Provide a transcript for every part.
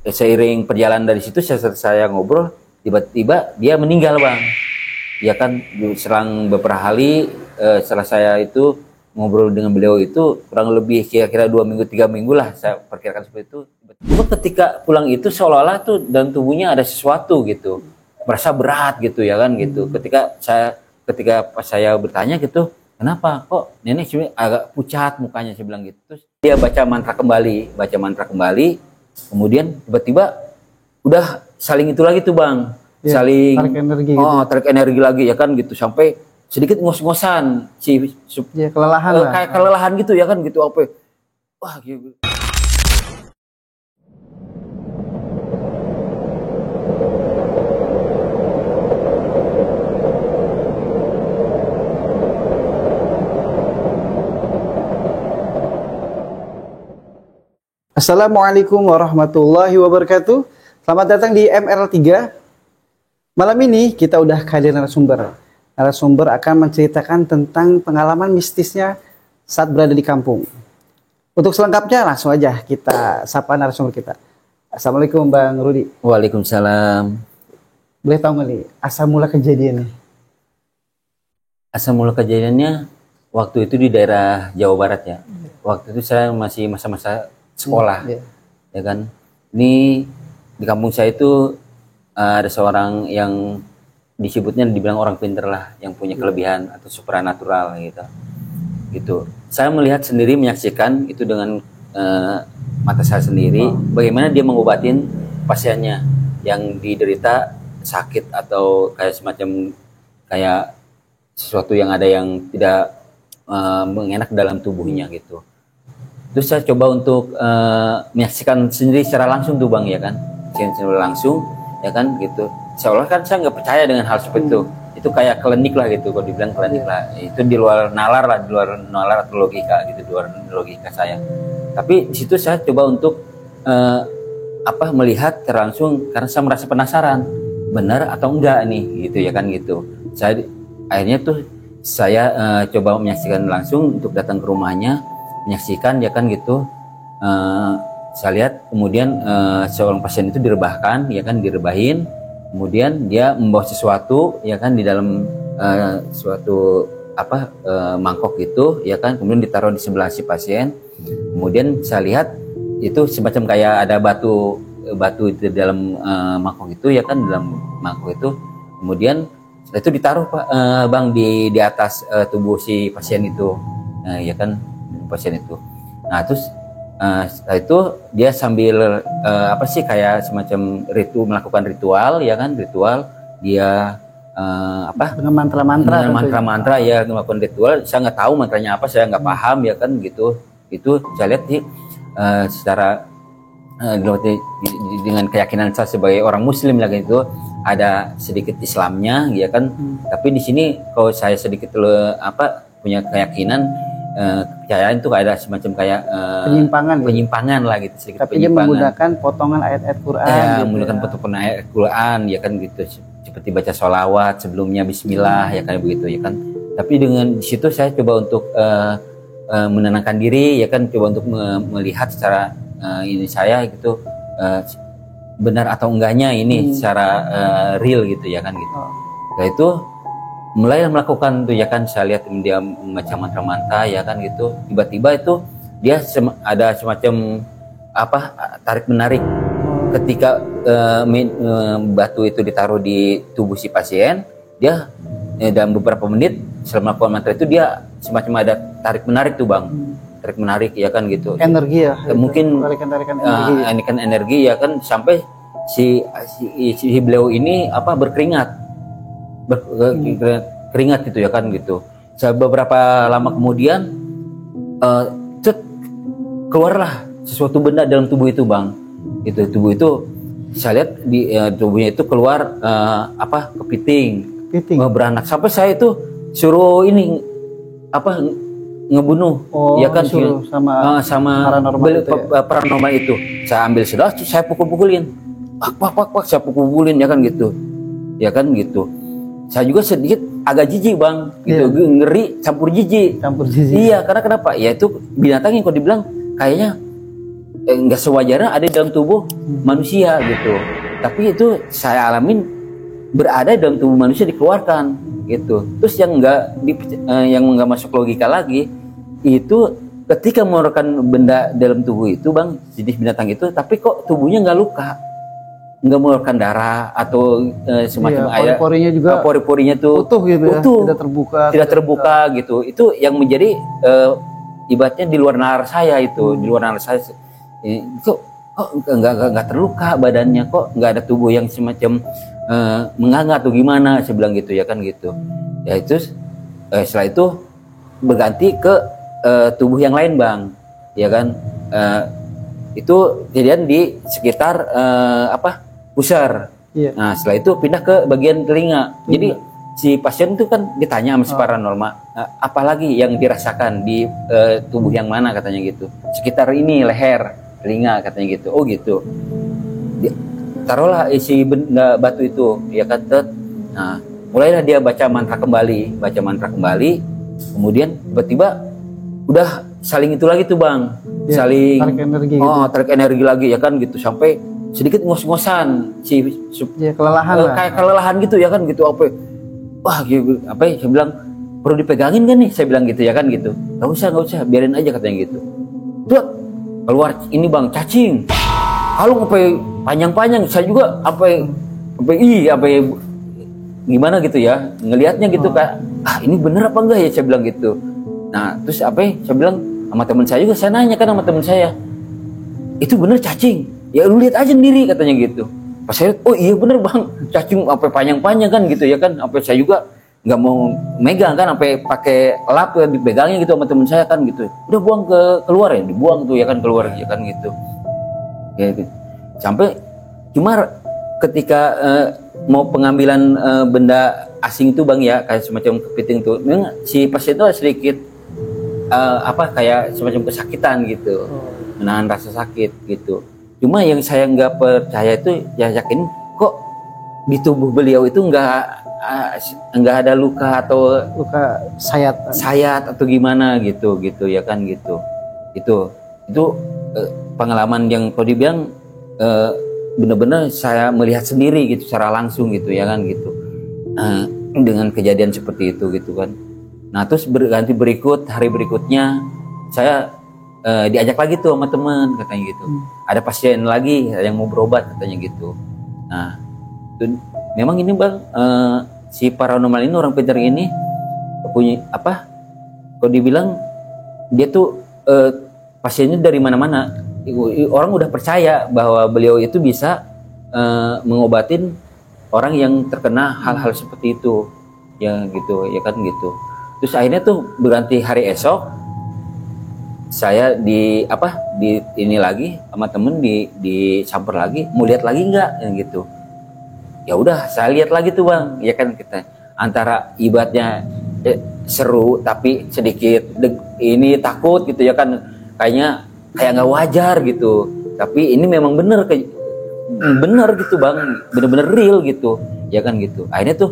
Seiring perjalanan dari situ saya ngobrol, tiba-tiba dia meninggal, Bang. Ya kan, selang beberapa hari setelah saya itu ngobrol dengan beliau itu kurang lebih kira-kira 2 minggu 3 minggu lah, saya perkirakan seperti itu. Tiba ketika pulang itu seolah-olah tuh dalam tubuhnya ada sesuatu gitu, merasa berat gitu ya kan gitu. Ketika pas saya bertanya gitu, kenapa kok nenek sini agak pucat mukanya, saya bilang gitu. Terus dia baca mantra kembali. Kemudian tiba-tiba udah saling itu lagi tuh, Bang, ya, saling tarik energi, tarik energi lagi ya kan gitu, sampai sedikit ngos-ngosan ya, kelelahan lah, kayak kelelahan gitu ya kan gitu, apa wah gitu. Assalamualaikum warahmatullahi wabarakatuh. Selamat datang di MRL3. Malam ini kita udah kehadiran narasumber. Narasumber akan menceritakan tentang pengalaman mistisnya saat berada di kampung. Untuk selengkapnya langsung aja kita sapa narasumber kita. Assalamualaikum Bang Rudi. Waalaikumsalam. Boleh tahu nggak nih asal mula kejadiannya? Asal mula kejadiannya waktu itu di daerah Jawa Barat ya. Waktu itu saya masih masa-masa sekolah, ya kan. Ini di kampung saya itu ada seorang yang disebutnya dibilang orang pinter lah, yang punya kelebihan atau supranatural gitu. Saya melihat sendiri, menyaksikan itu dengan mata saya sendiri, bagaimana dia mengobatin pasiennya yang diderita sakit atau kayak semacam kayak sesuatu yang ada yang tidak mengenak dalam tubuhnya gitu. Terus saya coba untuk menyaksikan sendiri secara langsung tuh, Bang, ya kan, secara langsung ya kan gitu. Seolah kan saya nggak percaya dengan hal seperti itu kayak klinik lah gitu, kalau dibilang klinik lah, itu di luar nalar atau logika gitu, di luar logika saya. Tapi di situ saya coba untuk melihat secara langsung karena saya merasa penasaran benar atau enggak nih gitu ya kan gitu. Akhirnya tuh saya coba menyaksikan langsung untuk datang ke rumahnya, menyaksikan ya kan gitu. Saya lihat kemudian seorang pasien itu direbahin, kemudian dia membawa sesuatu ya kan di dalam suatu mangkok gitu ya kan, kemudian ditaruh di sebelah si pasien. Kemudian saya lihat itu semacam kayak ada batu di dalam mangkok itu ya kan, dalam mangkok itu. Kemudian setelah itu ditaruh Bang di atas tubuh si pasien itu ya kan, pasien itu. Nah terus setelah itu dia sambil kayak semacam melakukan ritual ya kan, dia dengan mantra ya, melakukan ritual. Saya nggak tahu mantranya apa, saya nggak paham ya kan gitu. Itu saya lihat secara dengan keyakinan saya sebagai orang Muslim lagi itu ada sedikit Islamnya ya kan. Tapi di sini kalau saya sedikit punya keyakinan, kepercayaan itu ada semacam kayak penyimpangan lah gitu, sedikit. Tapi dia menggunakan potongan ayat-ayat Quran gitu, menggunakan potongan ayat Quran ya kan gitu, seperti baca sholawat sebelumnya bismillah ya kan begitu ya kan. Tapi dengan di situ saya coba untuk menenangkan diri ya kan, coba untuk melihat secara ini saya gitu benar atau enggaknya ini secara real gitu ya kan gitu. Nah itu mulai melakukan tuh ya kan, saya lihat dia membaca mantra-mantra ya kan gitu. Tiba-tiba itu dia ada semacam tarik menarik ketika batu itu ditaruh di tubuh si pasien. Dia dalam beberapa menit setelah melakukan mantra itu dia semacam ada tarik menarik tuh, Bang. Tarik menarik ya kan gitu. Energi ya. Mungkin tarikan energi ya kan, sampai si beliau ini berkeringat. Keringat gitu ya kan gitu. Beberapa lama kemudian keluarlah sesuatu benda dalam tubuh itu, Bang. Itu tubuh itu saya lihat di tubuhnya itu keluar kepiting. Beranak. Sampai saya itu suruh ini ngebunuh, Oh, ya kan disuruh sama paranormal itu ya? paranormal itu. Saya ambil sedotan, saya pukul-pukulin, pak, saya pukul-pukulin, ya kan gitu, ya kan gitu. Saya juga sedikit agak jijik bang, gitu, ngeri campur jijik. Iya, karena kenapa? Ya itu binatang yang kalau dibilang kayaknya nggak sewajarnya ada di dalam tubuh manusia gitu. Tapi itu saya alamin berada dalam tubuh manusia dikeluarkan gitu. Terus yang nggak masuk logika lagi itu ketika mengeluarkan benda dalam tubuh itu bang, jenis binatang itu, tapi kok tubuhnya nggak luka, nggak mengeluarkan darah atau semacam air, pori-porinya juga pori-porinya tuh utuh gitu utuh, ya, tidak terbuka gitu. Itu yang menjadi ibaratnya di luar nalar saya itu, di luar nalar saya itu kok nggak terluka badannya, kok nggak ada tubuh yang semacam menganga atau gimana, saya bilang gitu, ya kan gitu. Ya itu setelah itu berganti ke tubuh yang lain bang, ya kan. Itu kejadian di sekitar pusar. Nah setelah itu pindah ke bagian telinga. Jadi si pasien itu kan ditanya sama si paranormal, apalagi yang dirasakan di tubuh yang mana, katanya gitu. Sekitar ini leher, telinga, katanya gitu. Oh gitu. Taruhlah isi benda batu itu, ya kan. Nah mulailah dia baca mantra kembali, kemudian tiba-tiba udah saling itu lagi tuh bang, saling tarik energi lagi, ya kan gitu, sampai sedikit ngos-ngosan kelelahan kayak kelelahan gitu, ya kan gitu. Saya bilang perlu dipegangin kan nih, saya bilang gitu, ya kan gitu. Nggak usah, biarin aja, katanya gitu. Tuh keluar ini bang, cacing kalung panjang-panjang. Saya juga gimana gitu ya ngelihatnya gitu, kayak ini bener apa enggak ya, saya bilang gitu. Nah terus saya bilang sama teman saya juga, saya nanya kan sama teman saya, itu bener cacing? Ya lu lihat aja sendiri, katanya gitu. Pas saya, oh iya bener bang, cacing panjang-panjang kan gitu, ya kan. Saya juga nggak mau megang kan, pakai lap dipegangnya gitu sama teman saya kan gitu. Udah buang keluar ya, dibuang tuh, ya kan, keluar, ya kan gitu. Ya, gitu. Sampai cuma ketika mau pengambilan benda asing itu bang, ya kayak semacam kepiting tuh, memang si pasien itu ada sedikit kayak semacam kesakitan gitu, menahan rasa sakit gitu. Cuma yang saya nggak percaya itu, ya yakin kok di tubuh beliau itu nggak ada luka atau sayat atau gimana gitu, ya kan gitu. Itu pengalaman yang kalau dibilang benar-benar saya melihat sendiri gitu, secara langsung gitu, ya kan gitu. Dengan kejadian seperti itu gitu kan. Nah terus hari berikutnya saya diajak lagi tuh sama teman, katanya gitu. Ada pasien lagi yang mau berobat, katanya gitu. Nah itu memang ini bang, si paranormal ini, orang pintar ini punya kalau dibilang dia tuh pasiennya dari mana-mana. Orang udah percaya bahwa beliau itu bisa mengobatin orang yang terkena hal-hal seperti itu, ya gitu, ya kan gitu. Terus akhirnya tuh berganti hari esok, saya di ini lagi sama temen disamper lagi, mau lihat lagi nggak, gitu. Ya udah saya lihat lagi tuh bang, ya kan, kita antara ibaratnya seru tapi sedikit ini takut gitu, ya kan, kayak nggak wajar gitu. Tapi ini memang bener gitu bang, bener-bener real gitu, ya kan gitu. Akhirnya tuh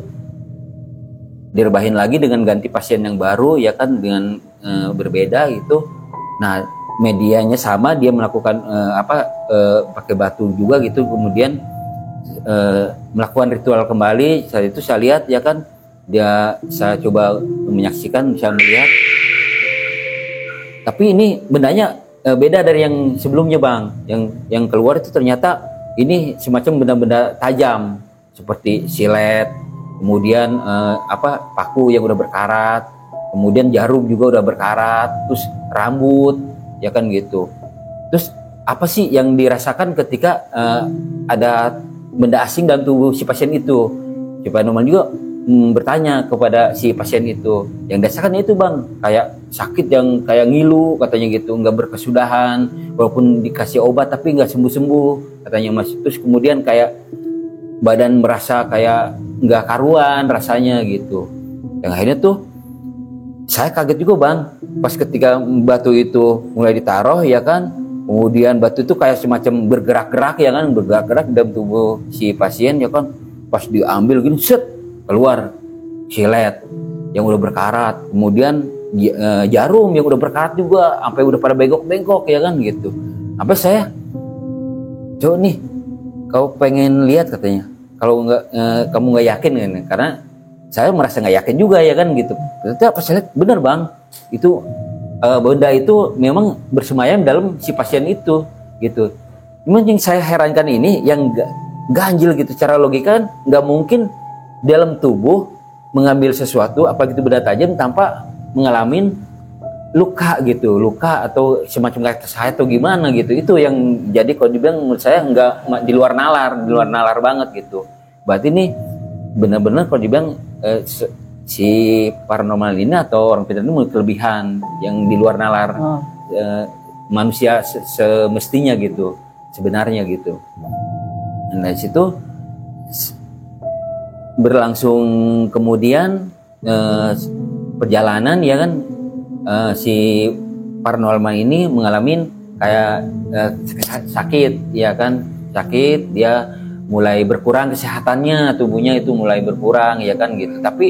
direbahin lagi dengan ganti pasien yang baru, ya kan, dengan berbeda gitu. Nah medianya sama, dia melakukan pakai batu juga gitu, kemudian melakukan ritual kembali. Saat itu saya lihat, ya kan, saya coba menyaksikan, bisa melihat, tapi ini bendanya beda dari yang sebelumnya bang. Yang keluar itu ternyata ini semacam benda-benda tajam seperti silet, kemudian paku yang udah berkarat, kemudian jarum juga udah berkarat, terus rambut, ya kan gitu. Terus apa sih yang dirasakan ketika ada benda asing dalam tubuh si pasien itu? Si paranormal juga bertanya kepada si pasien itu. Yang dirasakan itu bang, kayak sakit yang kayak ngilu, katanya gitu, nggak berkesudahan, walaupun dikasih obat tapi nggak sembuh-sembuh, katanya mas. Terus kemudian kayak badan merasa kayak nggak karuan rasanya gitu. Yang akhirnya tuh saya kaget juga bang, pas ketika batu itu mulai ditaruh ya kan, kemudian batu itu kayak semacam bergerak-gerak ya kan, bergerak-gerak dalam tubuh si pasien ya kan, pas diambil gini, set keluar silet yang udah berkarat, kemudian jarum yang udah berkarat juga, sampai udah pada bengkok-bengkok ya kan gitu. Sampai saya, coba nih, kau pengen lihat katanya, kalau nggak kamu nggak yakin kan, karena saya merasa nggak yakin juga ya kan gitu. Ternyata pas saya lihat bener bang, itu benda itu memang bersemayam dalam si pasien itu gitu. Cuman yang saya herankan ini yang ganjil gitu, secara logika kan nggak mungkin dalam tubuh mengambil sesuatu apalagi itu benda tajam tanpa mengalami luka gitu, luka atau semacam kayak saya atau gimana gitu. Itu yang jadi kalau dibilang menurut saya nggak di luar nalar banget gitu. Berarti ini benar-benar kalau dibilang si paranormal ini atau orang pintar ini memiliki kelebihan yang di luar nalar manusia semestinya gitu, sebenarnya gitu. Nah dari situ berlangsung kemudian perjalanan ya kan, si paranormal ini mengalami kayak sakit ya kan, sakit, dia mulai berkurang kesehatannya, tubuhnya itu mulai berkurang ya kan gitu. Tapi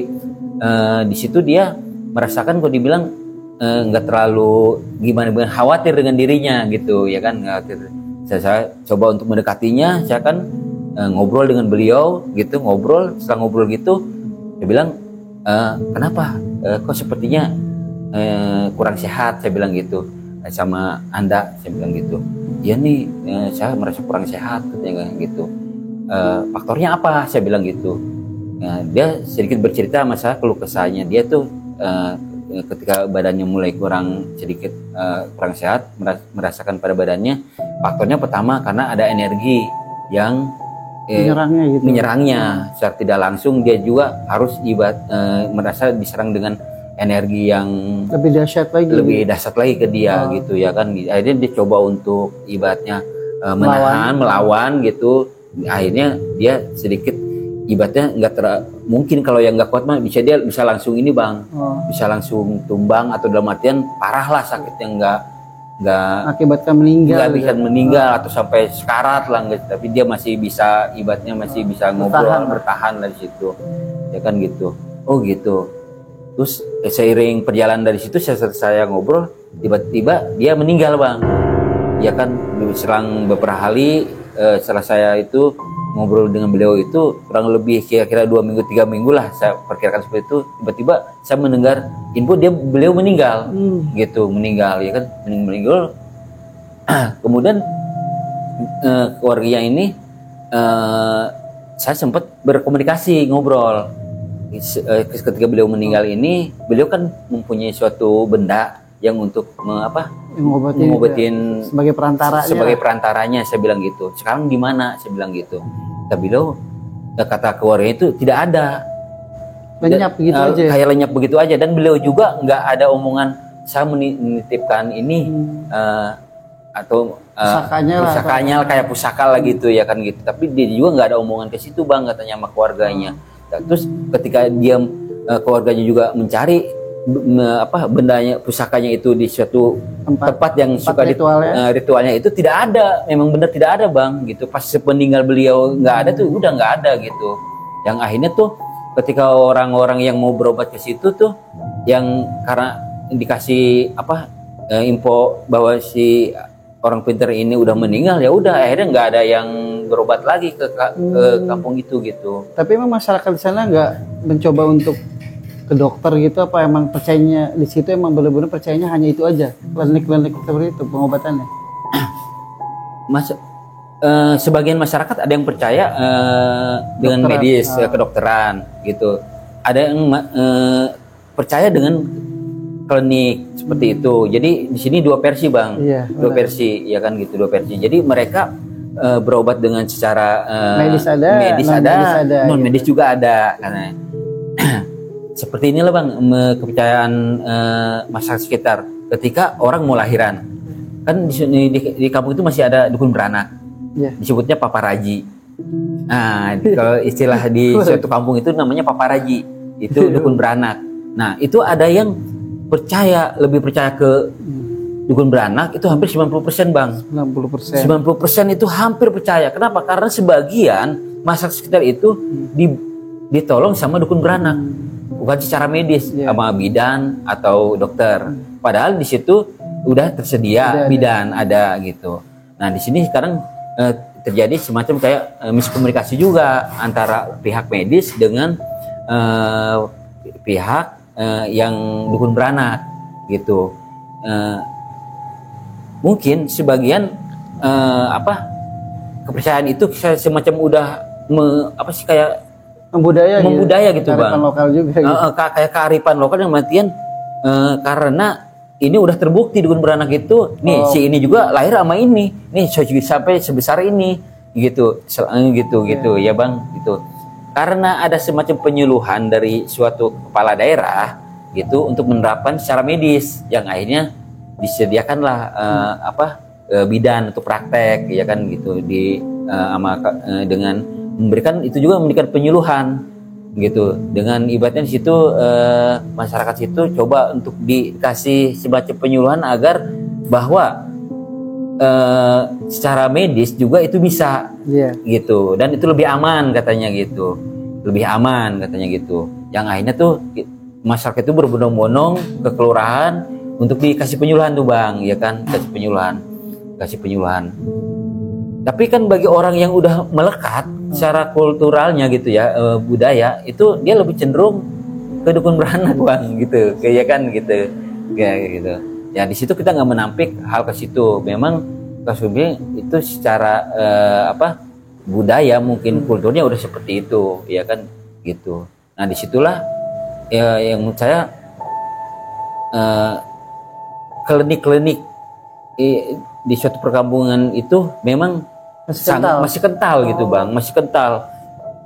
di situ dia merasakan kok dibilang nggak terlalu gimana khawatir dengan dirinya gitu ya kan, khawatir. Saya coba untuk mendekatinya, saya kan ngobrol dengan beliau gitu, setelah ngobrol gitu saya bilang kenapa kok sepertinya kurang sehat, saya bilang gitu sama Anda, saya bilang gitu. Iya nih, saya merasa kurang sehat katanya gitu. Faktornya apa, saya bilang gitu. Dia sedikit bercerita masalah keluh kesahnya dia tuh ketika badannya mulai sedikit kurang sehat, merasakan pada badannya. Faktornya pertama karena ada energi yang menyerangnya secara tidak langsung. Dia juga harus merasa diserang dengan energi yang lebih dahsyat lagi ke dia gitu ya kan. Akhirnya dia coba untuk ibaratnya melawan gitu. Akhirnya dia sedikit ibaratnya mungkin kalau yang nggak kuat mah dia bisa langsung ini bang, bisa langsung tumbang atau dalam artian parah lah sakitnya, nggak akibatkan meninggal atau sampai sekarat lah, tapi dia masih bisa ibaratnya masih bisa ngobrol bertahan dari situ ya kan gitu. Oh gitu. Terus seiring perjalanan dari situ saya ngobrol, tiba-tiba dia meninggal bang ya kan. Selang beberapa hari setelah saya itu ngobrol dengan beliau itu kurang lebih kira-kira 2 minggu 3 minggu lah, saya perkirakan seperti itu. Tiba-tiba saya mendengar info beliau meninggal gitu, meninggal ya kan, meninggal. Kemudian keluarga ini saya sempat berkomunikasi, ngobrol. Ketika beliau meninggal ini, beliau kan mempunyai suatu benda yang untuk mengobatin sebagai perantaranya, saya bilang gitu. Sekarang di mana, saya bilang gitu. Tapi beliau kata keluarga itu tidak ada, lenyap begitu aja, kayak lenyap begitu aja. Dan beliau juga nggak ada omongan saya menitipkan ini atau pusakanya kayak pusaka lah gitu ya kan gitu. Tapi dia juga nggak ada omongan ke situ bang, katanya sama keluarganya. Terus ketika dia keluarganya juga mencari bendanya, pusakanya itu di suatu tempat yang suka ritualnya itu tidak ada, memang benar tidak ada bang gitu. Pas sepeninggal beliau nggak ada tuh, udah nggak ada gitu. Yang akhirnya tuh ketika orang-orang yang mau berobat ke situ tuh, yang karena dikasih info bahwa si orang pintar ini udah meninggal, ya udah akhirnya nggak ada yang berobat lagi ke kampung itu gitu. Tapi emang masyarakat di sana nggak mencoba untuk ke dokter gitu, apa emang percayanya di situ emang benar-benar percayanya hanya itu aja, klinik-klinik seperti itu pengobatannya? Sebagian masyarakat ada yang percaya dengan medis, kedokteran gitu. Ada yang percaya dengan klinik seperti itu. Jadi di sini dua versi bang, dua versi ya kan gitu, dua versi. Jadi mereka berobat dengan secara medis ada, non medis juga ada karena seperti inilah bang kepercayaan masyarakat sekitar. Ketika orang mau lahiran, kan di sini di kampung itu masih ada dukun beranak, disebutnya paparaji. Nah kalau istilah di suatu kampung itu namanya paparaji, itu dukun beranak. Nah itu ada yang lebih percaya ke dukun beranak itu hampir 90% bang. 90%. 90% itu hampir percaya. Kenapa? Karena sebagian masyarakat sekitar itu ditolong sama dukun beranak, bukan secara medis sama bidan atau dokter. Padahal di situ udah tersedia bidan ada gitu. Nah di sini sekarang terjadi semacam kayak miskomunikasi juga antara pihak medis dengan pihak yang dukun beranak gitu. Mungkin sebagian kepercayaan itu semacam udah kayak membudaya gitu bang. Kearifan lokal juga. Gitu. Kayak kearifan lokal yang matian karena ini udah terbukti dukun beranak itu nih si ini juga lahir sama ini nih sampai sebesar ini gitu ya bang gitu. Karena ada semacam penyuluhan dari suatu kepala daerah gitu untuk menerapkan secara medis yang akhirnya disediakanlah bidan untuk praktek ya kan gitu dengan memberikan penyuluhan gitu dengan ibaratnya di situ masyarakat situ coba untuk dikasih semacam penyuluhan agar bahwa secara medis juga itu bisa gitu dan itu lebih aman katanya gitu yang akhirnya tuh masyarakat itu berbondong-bondong ke kelurahan untuk dikasih penyuluhan tuh bang ya kan kasih penyuluhan. Tapi kan bagi orang yang udah melekat secara kulturalnya gitu ya budaya itu dia lebih cenderung ke dukun beranak bang gitu kayak kan gitu ya di situ kita nggak menampik hal ke situ. Memang kasusnya itu secara budaya mungkin kulturnya udah seperti itu ya kan gitu. Nah disitulah yang menurut saya klinik-klinik di suatu perkampungan itu memang masih kental gitu bang, masih kental.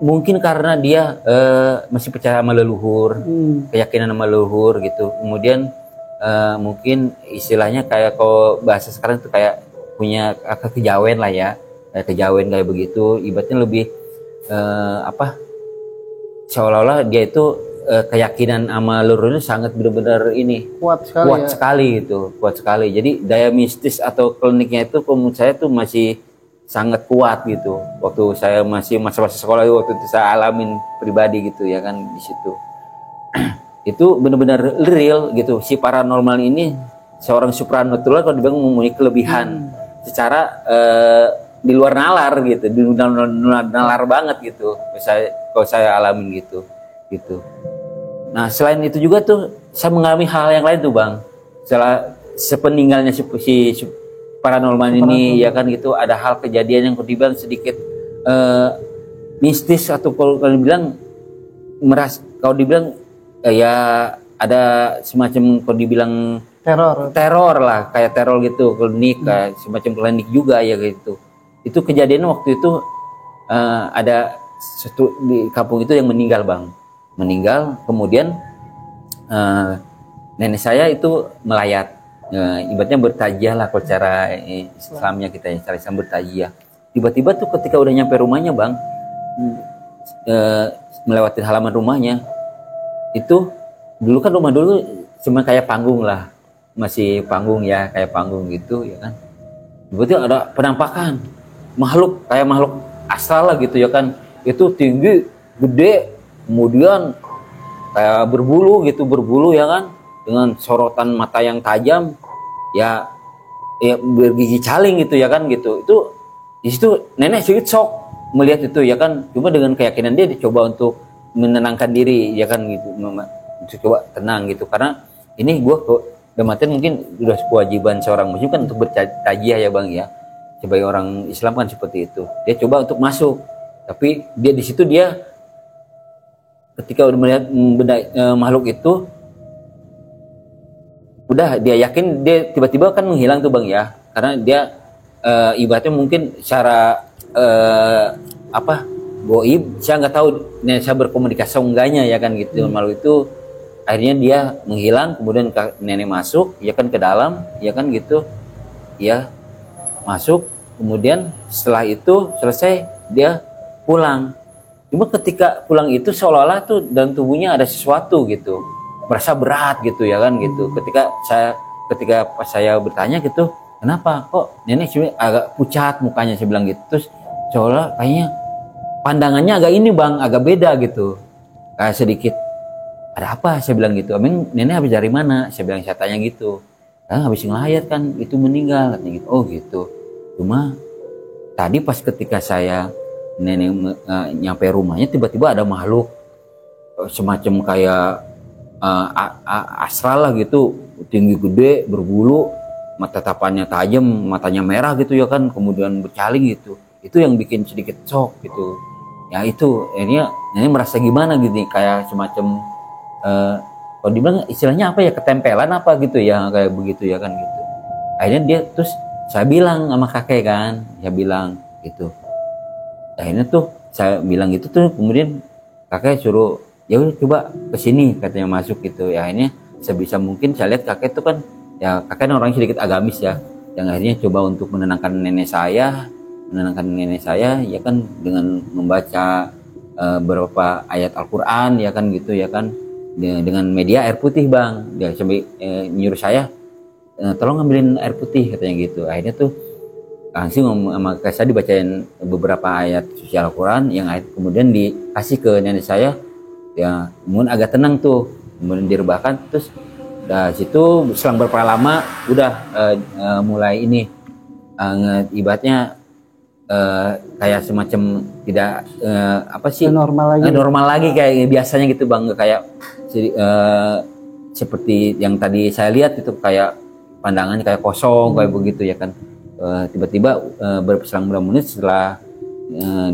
Mungkin karena dia masih percaya sama leluhur, keyakinan sama leluhur gitu. Kemudian mungkin istilahnya kayak kalau bahasa sekarang itu kayak punya kejawen lah ya, kayak kejawen kayak begitu. Ibaratnya lebih seolah-olah dia itu keyakinan sama leluhurnya sangat benar-benar ini kuat sekali. Jadi daya mistis atau kliniknya itu menurut saya tuh masih sangat kuat gitu. Waktu saya masih masa-masa sekolah waktu itu saya alamin pribadi gitu ya kan di situ. Itu benar-benar real gitu. Si paranormal ini seorang supranatural kalau dibilang mempunyai kelebihan secara di luar nalar gitu, di luar nalar banget gitu. Kalau saya alamin gitu. Nah selain itu juga tuh saya mengalami hal yang lain tuh bang. Sepeninggalnya si paranormal ini ya kan gitu, ada hal kejadian yang dibilang sedikit mistis atau kalau dibilang ya ada semacam kalau dibilang teror lah, kayak teror gitu, klinik kayak semacam klinik juga ya gitu. Itu kejadian waktu itu ada satu di kampung itu yang meninggal kemudian nenek saya itu melayat. Ibaratnya bertajiah lah kalau cara Islamnya kita ya, cara Islam bertajiah. Tiba-tiba tuh ketika udah nyampe rumahnya bang, melewati halaman rumahnya, itu dulu kan rumah dulu cuma kayak panggung lah, masih panggung ya, kayak panggung gitu ya kan. Tiba-tiba ada penampakan makhluk astral lah gitu ya kan, itu tinggi, gede, kemudian kayak berbulu ya kan, dengan sorotan mata yang tajam ya bergigi caling gitu ya kan gitu. Itu di situ nenek sedikit shock melihat itu ya kan, cuma dengan keyakinan dia dicoba untuk menenangkan diri ya kan gitu, coba tenang gitu, karena ini gue kematian mungkin udah kewajiban seorang muslim kan untuk bertajiah ya bang ya, sebagai orang Islam kan seperti itu. Dia coba untuk masuk, tapi dia di situ dia ketika udah melihat makhluk itu, udah dia yakin, dia tiba-tiba kan menghilang tuh bang ya, karena dia ibaratnya mungkin secara goib, saya nggak tahu saya berkomunikasi enggaknya ya kan gitu. Makhluk itu akhirnya dia menghilang, kemudian nenek masuk ya kan ke dalam ya kan gitu ya, masuk, kemudian setelah itu selesai dia pulang. Cuma ketika pulang itu seolah-olah tuh dalam tubuhnya ada sesuatu gitu, merasa berat gitu ya kan gitu. Ketika pas saya bertanya gitu, kenapa kok nenek sih agak pucat mukanya, saya bilang gitu. Terus seolah kayaknya pandangannya agak ini bang, agak beda gitu, kayak sedikit ada apa, saya bilang gitu. Emang nenek habis dari mana, saya bilang, saya tanya gitu. Habis ngelayat kan itu meninggal katanya gitu. Oh gitu. Cuma tadi pas ketika saya nenek nyampe rumahnya, tiba-tiba ada makhluk semacam kayak astral lah gitu, tinggi gede, berbulu, mata tapannya tajam, matanya merah gitu ya kan, kemudian bercaling gitu. Itu yang bikin sedikit shock gitu. Ya itu ini merasa gimana gitu, kayak semacam kalau dibilang istilahnya apa ya, ketempelan apa gitu ya, kayak begitu ya kan gitu. Akhirnya dia terus saya bilang sama kakek kan, saya bilang gitu. Akhirnya tuh saya bilang gitu tuh, kemudian kakek suruh ya udah coba kesini katanya, masuk gitu. Ya akhirnya sebisa mungkin saya lihat kakek tuh kan, ya kakek orang sedikit agamis ya, yang akhirnya coba untuk menenangkan nenek saya ya kan, dengan membaca beberapa ayat Al-Quran ya kan gitu ya kan, dengan media air putih bang. Dia sampai nyuruh saya tolong ngambilin air putih katanya gitu. Akhirnya tuh langsung sama kakek saya dibacain beberapa ayat suci Al-Quran, yang kemudian dikasih ke nenek saya. Ya kemudian agak tenang tuh, kemudian direbahkan. Terus dari situ selang berapa lama udah mulai ini ibaratnya kayak semacam tidak apa sih, normal lagi kayak biasanya gitu bang, kayak seperti yang tadi saya lihat itu, kayak pandangannya kayak kosong kayak begitu ya kan. Tiba-tiba berselang beberapa menit setelah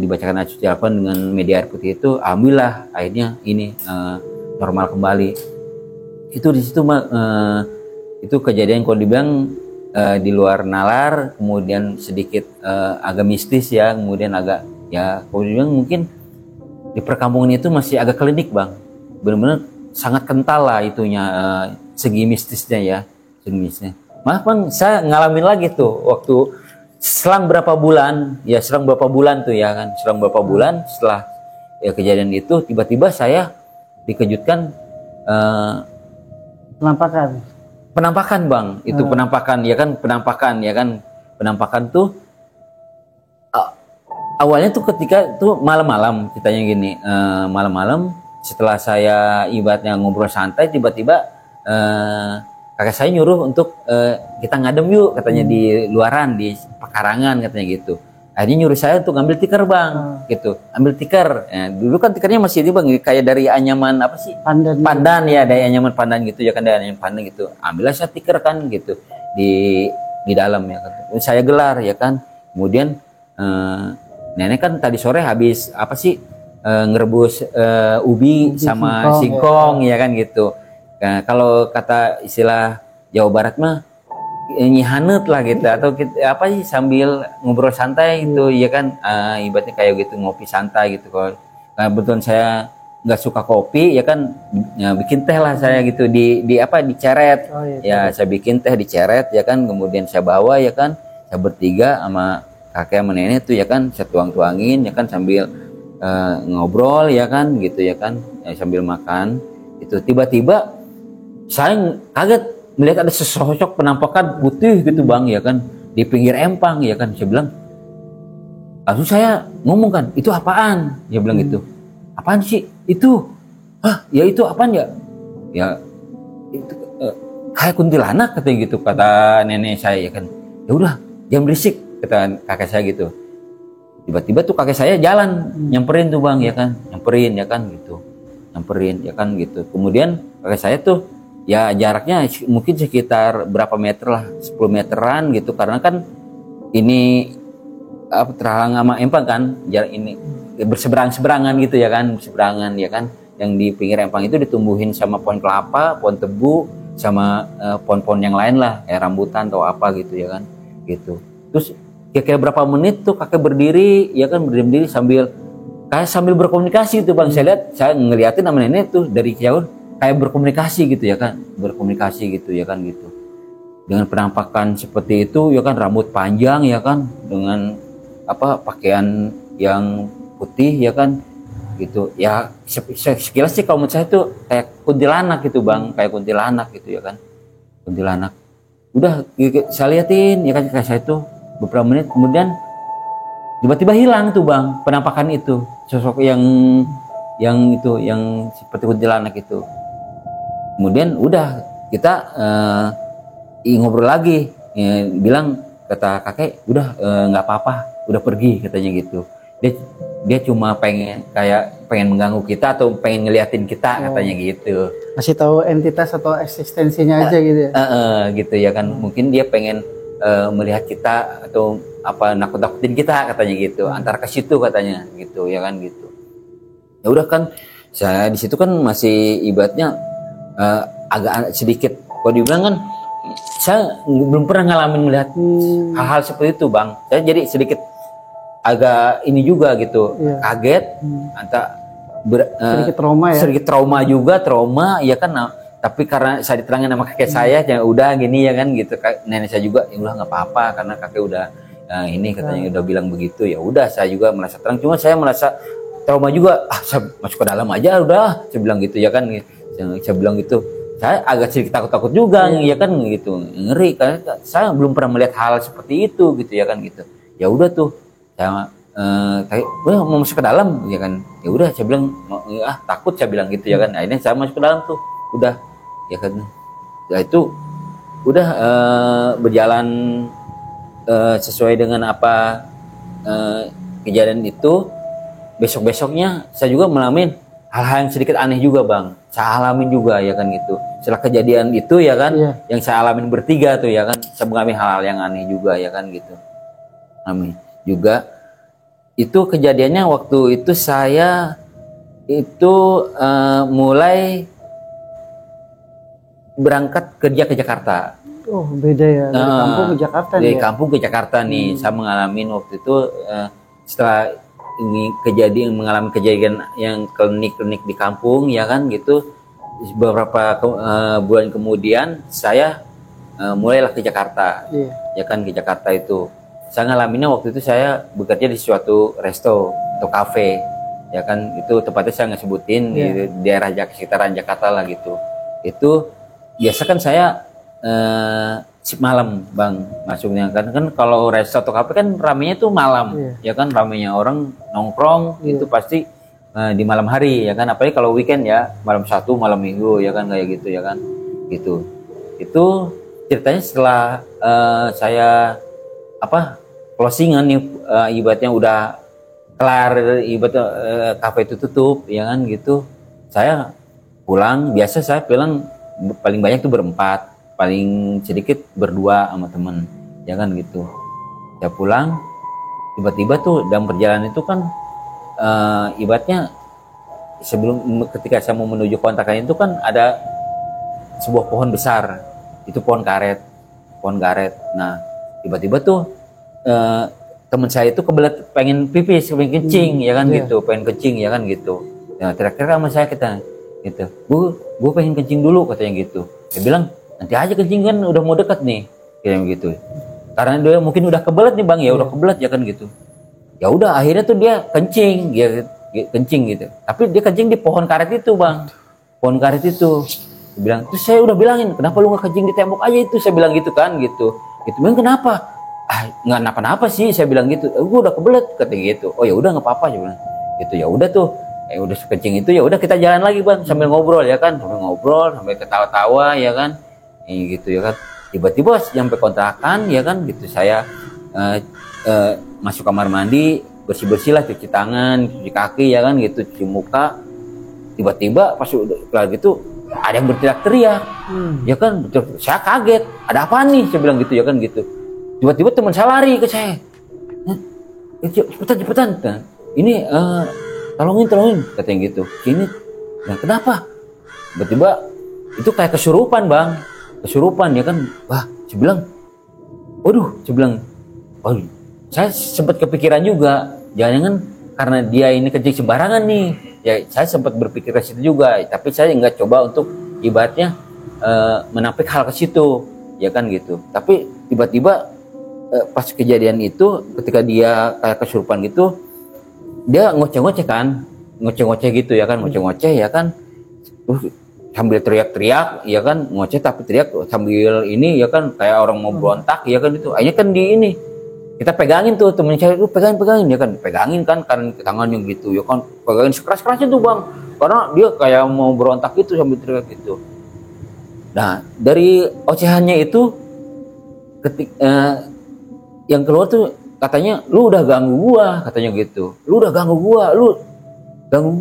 dibacakan ayat suci Al-Quran dengan media air putih itu, alhamdulillah akhirnya ini normal kembali. Itu di situ itu kejadian kalau dibilang di luar nalar, kemudian sedikit agak mistis ya, kemudian agak ya kalau dibilang mungkin di perkampungan itu masih agak klinik bang, benar-benar sangat kental lah itunya, segi mistisnya ya, segi mistisnya. Maaf bang, saya ngalamin lagi tuh waktu selang berapa bulan tuh ya kan, selang berapa bulan setelah ya kejadian itu, tiba-tiba saya dikejutkan penampakan bang. Itu penampakan ya kan, penampakan tuh awalnya tuh ketika tuh malam-malam, ceritanya gini, malam-malam setelah saya ibaratnya ngobrol santai, tiba-tiba kakek saya nyuruh untuk kita ngadem yuk katanya, di luaran, di pekarangan katanya gitu. Akhirnya nyuruh saya untuk ngambil tikar bang, gitu, ambil tikar. Ya, dulu kan tikarnya masih di bang, kayak dari anyaman apa sih? Pandan ya, dari anyaman pandan gitu ya kan, dari anyaman pandan gitu. Ambillah saya tikar kan gitu di dalam ya kan. Saya gelar ya kan. Kemudian nenek kan tadi sore habis apa sih ngerebus ubi sama singkong ya kan gitu. Nah, kalau kata istilah Jawa Barat mah nyihanet lah gitu, atau kita, apa sih, sambil ngobrol santai gitu ya kan, ibaratnya kayak gitu, ngopi santai gitu. Kalau kebetulan saya nggak suka kopi ya kan, ya, bikin teh lah saya gitu, diceret. Ya saya bikin teh diceret ya kan, kemudian saya bawa ya kan, saya bertiga sama kakek sama nenek tuh ya kan, saya tuangin ya kan, sambil ngobrol ya kan gitu ya kan, sambil makan itu. Tiba-tiba saya kaget melihat ada sesosok penampakan putih gitu bang ya kan, di pinggir empang ya kan. Saya bilang, langsung saya ngomong kan, itu apaan? Dia bilang gitu, apaan sih itu? Ya itu apaan ya? Ya itu kayak kuntilanak katanya gitu, kata nenek saya ya kan. Ya udah jangan berisik, kata kakek saya gitu. Tiba-tiba tuh kakek saya jalan nyamperin tuh bang ya kan, nyamperin ya kan gitu. Kemudian kakek saya tuh ya jaraknya mungkin sekitar berapa meter lah, 10 meteran gitu, karena kan ini terhalang sama empang kan, jarak ini berseberangan gitu ya kan, yang di pinggir empang itu ditumbuhin sama pohon kelapa, pohon tebu, sama pohon-pohon yang lain lah, kayak rambutan atau apa gitu ya kan gitu. Terus kira-kira berapa menit tuh kakek berdiri ya kan, berdiri sambil berkomunikasi tuh bang. Saya ngeliatin sama nenek tuh dari jauh kayak berkomunikasi gitu ya kan, gitu. Dengan penampakan seperti itu ya kan, rambut panjang ya kan, dengan pakaian yang putih ya kan, gitu ya. Sekilas sih kalau menurut saya itu kayak kuntilanak gitu bang, kayak kuntilanak gitu ya kan, kuntilanak. Udah saya liatin ya kan, kayak saya itu beberapa menit kemudian tiba-tiba hilang tuh bang penampakan itu, sosok yang itu yang seperti kuntilanak itu. Kemudian udah kita ngobrol lagi, bilang kata kakek udah nggak apa-apa, udah pergi katanya gitu. Dia cuma pengen mengganggu kita atau pengen ngeliatin kita katanya gitu. Masih tahu entitas atau eksistensinya aja gitu ya. Gitu ya kan, mungkin dia pengen melihat kita atau apa nakut-nakutin kita katanya gitu, antar ke situ katanya gitu ya kan gitu. Ya udah kan saya di situ kan masih ibaratnya agak sedikit, kalau dibilang kan saya belum pernah ngalamin melihat hal-hal seperti itu bang. Saya jadi sedikit agak ini juga gitu, kaget, sedikit trauma ya. Sedikit trauma ya kan. Tapi karena saya diterangin sama kakek saya, ya udah gini ya kan gitu. Nenek saya juga ya udah nggak apa-apa karena kakek udah ini katanya udah bilang begitu. Ya udah saya juga merasa tenang. Cuma saya merasa trauma juga. Saya masuk ke dalam aja udah. Saya bilang gitu ya kan. Saya bilang gitu. Saya agak sedikit takut-takut juga ya kan gitu. Ngeri karena saya belum pernah melihat hal seperti itu gitu ya kan gitu. Ya udah tuh saya kayak udah mau masuk ke dalam ya kan. Ya udah saya bilang takut, saya bilang gitu ya kan. Akhirnya saya masuk ke dalam tuh. Udah ya kan, ya itu udah berjalan sesuai dengan apa kejadian itu. Besok-besoknya saya juga mengalami hal-hal yang sedikit aneh juga bang, saya alamin juga ya kan gitu. Setelah kejadian itu ya kan, yang saya alamin bertiga tuh ya kan, saya mengalami hal-hal yang aneh juga ya kan gitu. Amin juga. Itu kejadiannya waktu itu saya itu mulai berangkat kerja ke Jakarta. Oh beda ya, dari kampung ke Jakarta nih. Dari kampung ke Jakarta nih, saya mengalami waktu itu setelah ini mengalami kejadian yang klinik di kampung ya kan gitu. Beberapa bulan kemudian saya mulailah ke Jakarta, ya kan ke Jakarta itu. Saya ngalaminnya waktu itu saya bekerja di suatu resto atau kafe, ya kan itu tepatnya saya nggak sebutin di daerah sekitaran Jakarta lah gitu. Itu biasa kan saya sip malam bang masuknya kan kalau resto atau kafe kan ramenya tuh malam ya kan, ramenya orang nongkrong itu pasti di malam hari ya kan, apalagi kalau weekend ya malam Sabtu malam Minggu ya kan kayak gitu ya kan gitu. Itu ceritanya setelah saya closingan nih, ibaratnya udah kelar, ibaratnya kafe itu tutup ya kan gitu. Saya pulang, biasa saya pulang paling banyak tuh berempat, paling sedikit berdua sama temen ya kan gitu. Saya pulang, tiba-tiba tuh dalam perjalanan itu kan ibaratnya ketika saya mau menuju kontrakan itu kan ada sebuah pohon besar, itu pohon karet. Nah tiba-tiba tuh teman saya itu kebelet pengen pipis, pengen kencing ya kan gitu, pengen kencing ya kan gitu. Nah terakhir sama saya kita gitu, gue pengen kencing dulu katanya gitu. Dia bilang nanti aja kencing kan udah mau dekat nih kayak gitu. Karena dia mungkin udah kebelet nih bang ya, udah kebelet ya kan gitu. Ya udah akhirnya tuh dia kencing gitu. Tapi dia kencing di pohon karet itu bang, pohon karet itu. Dia bilang, terus saya udah bilangin kenapa lu nggak kencing di tembok aja itu, saya bilang gitu kan gitu. Gitu bilang kenapa? Nggak napa-napa sih, saya bilang gitu. Gue udah kebelet katanya gitu. Oh ya udah nggak apa-apa, saya bilang gitu. Ya udah tuh. Udah kencing itu ya udah kita jalan lagi bang sambil ngobrol ya kan, sambil ketawa-tawa ya kan, gitu ya kan. Tiba-tiba sampai kontrakan ya kan gitu, saya masuk kamar mandi, bersih-bersih lah, cuci tangan, cuci kaki ya kan gitu, cuci muka. Tiba-tiba pas udah kelar gitu ada yang berteriak-teriak ya kan. Saya kaget, ada apa nih, saya bilang gitu ya kan gitu. Tiba-tiba teman saya lari ke saya, cepetan nah, ini tolongin katanya gitu. Ini nah kenapa? Tiba-tiba itu kayak kesurupan bang, ya kan. Wah, saya bilang waduh, saya sempat kepikiran juga, jangan-jangan karena dia ini kencing sembarangan nih ya. Saya sempat berpikir ke situ juga, tapi saya nggak coba untuk ibaratnya menampik hal ke situ ya kan gitu. Tapi tiba-tiba pas kejadian itu ketika dia kayak kesurupan gitu, dia ngoceh-ngoceh kan, ngoceh-ngoceh gitu ya kan, ngoceh-ngoceh ya kan, sambil teriak-teriak ya kan, ngoceh tapi teriak sambil ini ya kan, kayak orang mau berontak ya kan. Itu akhirnya kan di ini kita pegangin tuh, temen saya itu pegangin ya kan, pegangin kan tangannya gitu ya kan, pegangin sekeras-kerasnya tuh bang, karena dia kayak mau berontak gitu sambil teriak gitu. Nah dari ocehannya itu yang keluar tuh katanya, lu udah ganggu gua katanya gitu, lu udah ganggu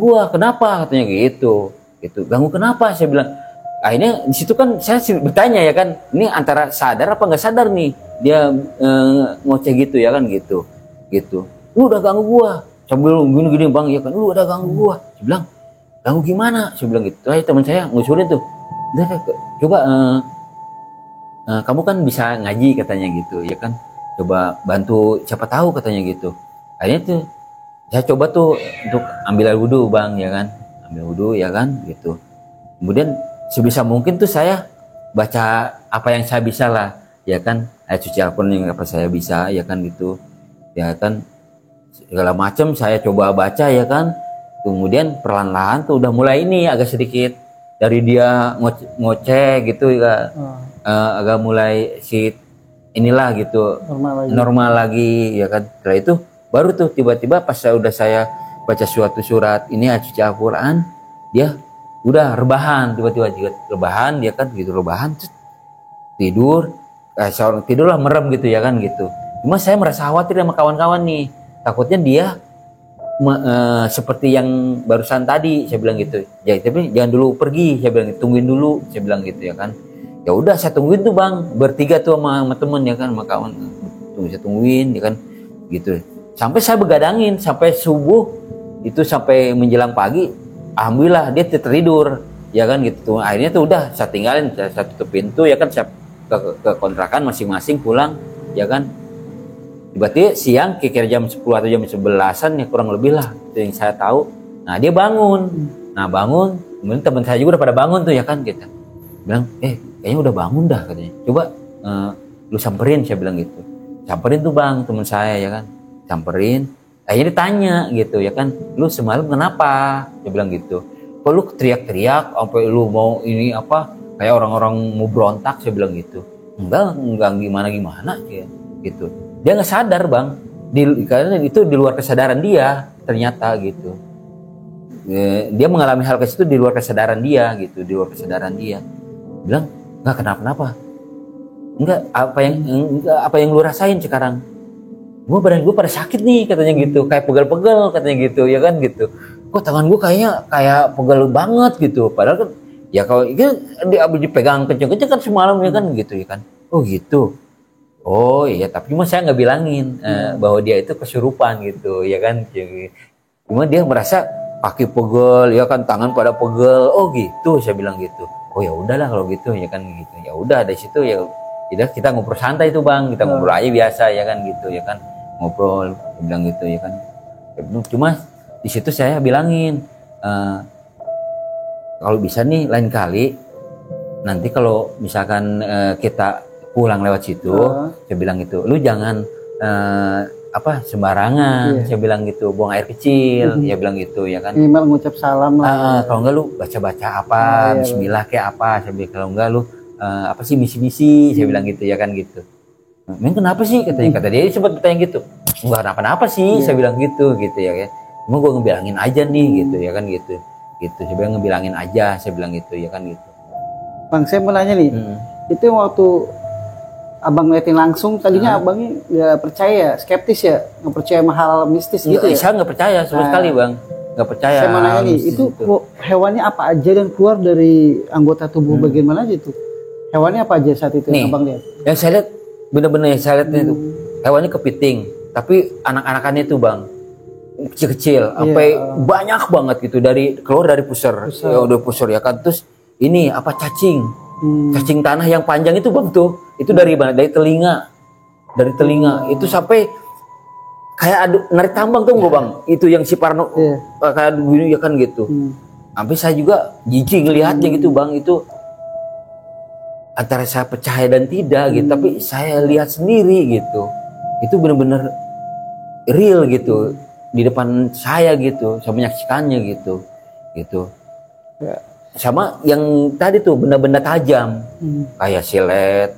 gua kenapa katanya gitu, ganggu kenapa, saya bilang. Akhirnya di situ kan saya bertanya ya kan, ini antara sadar apa nggak sadar nih dia ngoceh gitu ya kan gitu, lu udah ganggu gua sambil gini bang ya kan, lu udah ganggu gua. Saya bilang, ganggu gimana, saya bilang gitu. Teman saya ngusulin tuh, udah coba kamu kan bisa ngaji katanya gitu ya kan, coba bantu siapa tahu katanya gitu. Akhirnya tuh saya coba tuh untuk ambil air wudhu bang ya kan, ambil wudhu ya kan gitu. Kemudian sebisa mungkin tuh saya baca apa yang saya bisa lah ya kan, ayat suci Al-Quran yang apa saya bisa ya kan gitu ya kan, segala macam saya coba baca ya kan. Kemudian perlahan-lahan tuh udah mulai ini agak sedikit dari dia ngoceh gitu ya, agak mulai si inilah gitu normal lagi ya kan. Setelah itu baru tuh tiba-tiba pas saya baca suatu surat ini ayat suci Al-Quran, dia udah rebahan, tiba-tiba juga rebahan dia kan gitu, rebahan tidur, tidur lah merem gitu ya kan gitu. Cuma saya merasa khawatir sama kawan-kawan nih, takutnya dia seperti yang barusan tadi saya bilang gitu ya, tapi jangan dulu pergi, saya bilang tungguin dulu, saya bilang gitu ya kan. Ya udah saya tungguin tuh bang, bertiga tuh sama temen ya kan, sama kawan, saya tungguin ya kan gitu, sampai saya begadangin sampai subuh itu, sampai menjelang pagi. Alhamdulillah dia tertidur ya kan gitu. Akhirnya tuh udah saya tinggalin, saya tutup pintu ya kan, saya ke kontrakan masing-masing pulang ya kan. Tiba-tiba siang kira-kira jam 10 atau jam 11-an ya kurang lebih lah, itu yang saya tahu. Nah dia bangun, kemudian teman saya juga udah pada bangun tuh ya kan gitu, bilang kayaknya udah bangun dah katanya, coba lu samperin, saya bilang gitu. Samperin tuh bang teman saya ya kan, samperin. Akhirnya ditanya gitu ya kan, lu semalam kenapa, dia bilang gitu, kok lu teriak-teriak sampai lu mau ini apa, kayak orang-orang mau berontak, saya bilang gitu. Enggak gimana ya gitu. Dia nggak sadar bang, karena itu di luar kesadaran dia ternyata gitu. Dia mengalami hal kayak itu di luar kesadaran dia gitu, di luar kesadaran dia. Bilang nggak kenapa-napa, enggak apa yang lu rasain sekarang, badan gue pada sakit nih katanya gitu, kayak pegel-pegel katanya gitu ya kan gitu. Kok tangan gue kayak pegel banget gitu, padahal kan ya kalau itu dipegang kenceng-kenceng kan semalam ya kan gitu ya kan. Oh gitu, oh iya, tapi cuma saya nggak bilangin bahwa dia itu kesurupan gitu ya kan. Cuma dia merasa kaki pegel ya kan, tangan pada pegel. Oh gitu, saya bilang gitu. Oh ya udahlah kalau gitu ya kan gitu. Ya udah dari situ ya kita ngobrol santai tuh bang, kita ngobrol aja biasa ya kan gitu ya kan, ngobrol bilang gitu ya kan. Cuma di situ saya bilangin kalau bisa nih lain kali nanti kalau misalkan kita pulang lewat situ, saya bilang gitu, lu jangan sembarangan, saya bilang gitu, buang air kecil, ya bilang gitu ya kan. Minimal mengucap salam lah. Kalau enggak lu baca-baca apa, bismillah kayak apa, saya bilang. Kalau enggak lu apa sih misi-misi, saya bilang gitu ya kan gitu. Memang kenapa sih katanya, kata dia sempat bertanya gitu. Enggak kenapa-napa sih, saya bilang gitu ya kan. Cuma gue ngebilangin aja nih gitu ya kan gitu. Saya bilang ngebilangin aja, saya bilang gitu ya kan gitu. Bang, saya mau nanya nih, itu waktu abang ngeliatin langsung, tadinya abangnya nggak percaya, skeptis ya, nggak percaya sama hal mistis gitu ya? Saya nggak percaya sama sekali bang, nggak percaya. Saya mau nanya nih, itu hewannya apa aja dan keluar dari anggota tubuh bagian mana aja tuh? Hewannya apa aja saat itu nih, yang abang lihat? Yang saya lihat bener-bener yang saya lihat itu hewannya kepiting, tapi anak-anakannya tuh bang kecil-kecil, sampai banyak banget gitu, keluar dari pusar ya kan. Terus ini apa cacing tanah yang panjang itu bang tuh, itu dari mana? Dari telinga itu sampai kayak narik tambang tuh bang, itu yang si Parno kayak begini ya kan gitu. Sampai saya juga jijik ngelihatnya gitu bang, itu antara saya percaya dan tidak gitu, tapi saya lihat sendiri gitu, itu benar-benar real gitu. di depan saya gitu, saya menyaksikannya gitu. Ya. Sama yang tadi tuh benda-benda tajam, kayak silet,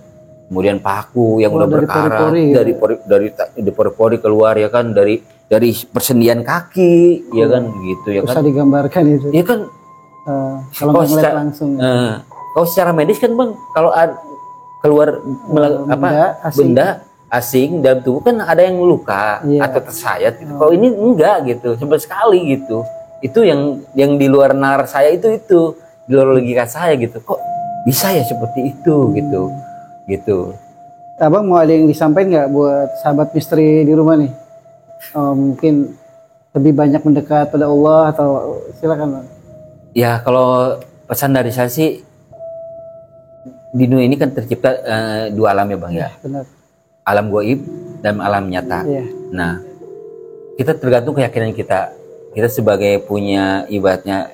kemudian paku yang udah dari berkarat, pori-pori dari pori-pori keluar ya kan, dari persendian kaki, ya kan gitu ya Bisa kan. digambarkan itu. Ya kan. Kalau nggak ngeliat langsung. Kalau secara medis kan bang, kalau keluar benda asing dalam tubuh kan ada yang luka atau tersayat gitu. Kalau ini enggak gitu, sama sekali gitu. Itu yang di luar nalar saya itu di luar logika saya gitu. Kok bisa ya seperti itu gitu. Abang mau ada yang disampaikan nggak buat sahabat misteri di rumah nih? Mungkin lebih banyak mendekat pada Allah atau silakan bang. Ya kalau pesan dari saya sih, di dunia ini kan tercipta dua alam ya bang ya. Benar. Alam gaib dan alam nyata. Nah, kita tergantung keyakinan kita. Kita sebagai punya ibaratnya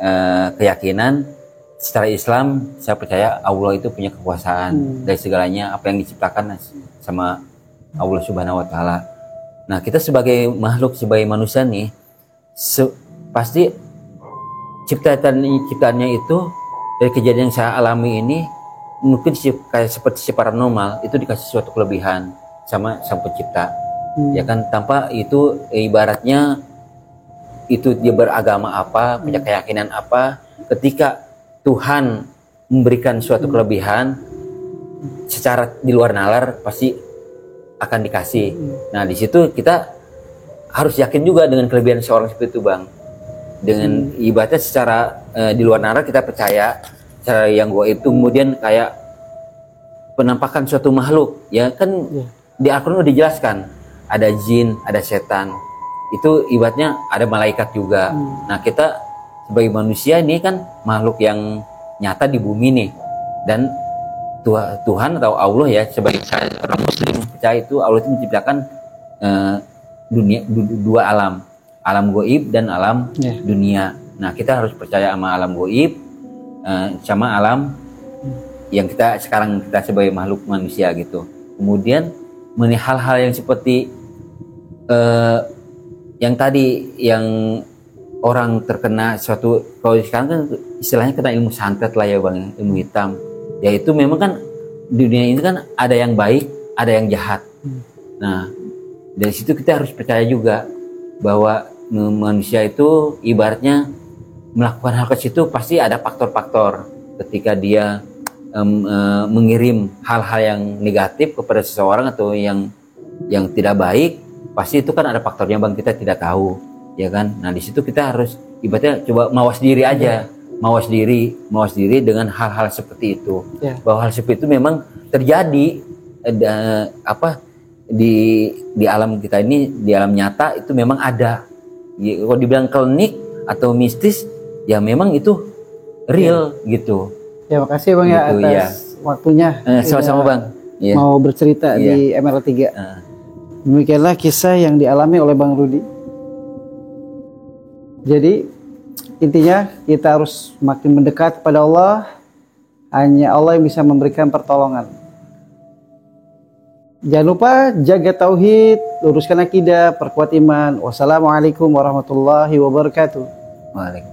keyakinan secara Islam, saya percaya Allah itu punya kekuasaan dari segalanya, apa yang diciptakan sama Allah Subhanahu Wa Taala. Nah, kita sebagai makhluk, sebagai manusia nih, pasti ciptaannya itu dari kejadian yang saya alami ini mungkin kayak seperti si paranormal itu dikasih suatu kelebihan sama sang pencipta, ya kan, tanpa itu ibaratnya itu dia beragama apa, punya keyakinan apa, ketika Tuhan memberikan suatu kelebihan secara di luar nalar pasti akan dikasih. Nah di situ kita harus yakin juga dengan kelebihan seorang seperti itu bang, dengan ibaratnya secara di luar nalar kita percaya, secara yang gaib itu kemudian kayak penampakan suatu makhluk, ya kan. Di Al-Quran udah dijelaskan ada jin, ada setan, itu ibaratnya ada malaikat juga. Nah kita sebagai manusia ini kan makhluk yang nyata di bumi nih, dan Tuhan atau Allah ya, sebagai orang muslim percaya itu Allah itu menciptakan dua alam gaib dan alam dunia. Nah kita harus percaya sama alam gaib sama alam yang kita sekarang kita sebagai makhluk manusia gitu. Kemudian mengenai hal-hal yang seperti yang tadi yang orang terkena suatu, kalau sekarang kan istilahnya kena ilmu santet lah ya bang, ilmu hitam. Ya itu memang kan dunia ini kan ada yang baik, ada yang jahat. Nah dari situ kita harus percaya juga bahwa manusia itu ibaratnya melakukan hal ke situ pasti ada faktor-faktor. Ketika dia mengirim hal-hal yang negatif kepada seseorang atau yang tidak baik, pasti itu kan ada faktornya bang, kita tidak tahu, ya kan. Nah di situ kita harus ibaratnya coba mawas diri aja, mawas diri dengan hal-hal seperti itu. Bahwa hal seperti itu memang terjadi di alam kita ini, di alam nyata itu memang ada. Kalau dibilang klinik atau mistis, ya memang itu real gitu. Ya makasih bang gitu, ya atas waktunya. Sama-sama bang. Mau bercerita di MRL 3. Demikianlah kisah yang dialami oleh Bang Rudi. Jadi intinya kita harus makin mendekat kepada Allah. Hanya Allah yang bisa memberikan pertolongan. Jangan lupa jaga tauhid, luruskan akidah, perkuat iman. Wassalamualaikum warahmatullahi wabarakatuh. Waalaikumsalam.